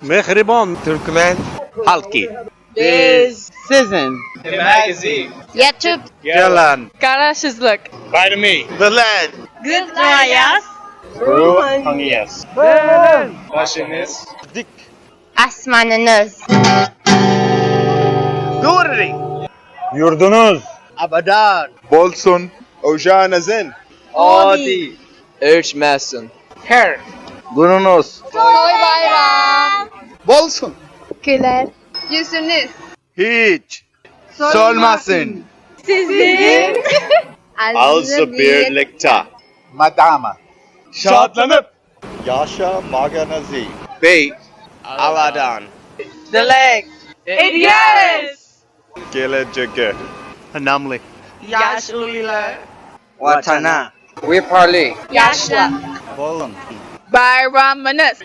Mehriban Türkmen halkı. Biz sizin. The magazine. YouTube. Jalan. Garaşsyzlık. Vitamin. The land. Gutlagy. Ruhaniyas. Başınız. Dik. Asmanınız. Duri. Yurdunuz. Abadan. Bolsun. Ojanızın. Adi. Ölçmesin. Her. Gününüz. Toy bayram. Bolsun. Güler. Yüzünüz. Hiç. Solmasın. Sizin. Alsı birlikte. Madama. Şadlanıp. Yaşa maganazı. Bey. Avadan. Dilek. Hediyes. Geleceğe. Namli. Yaşlılar. Vatana. Vipali. Yaşlı. Bolun. Bayramınız.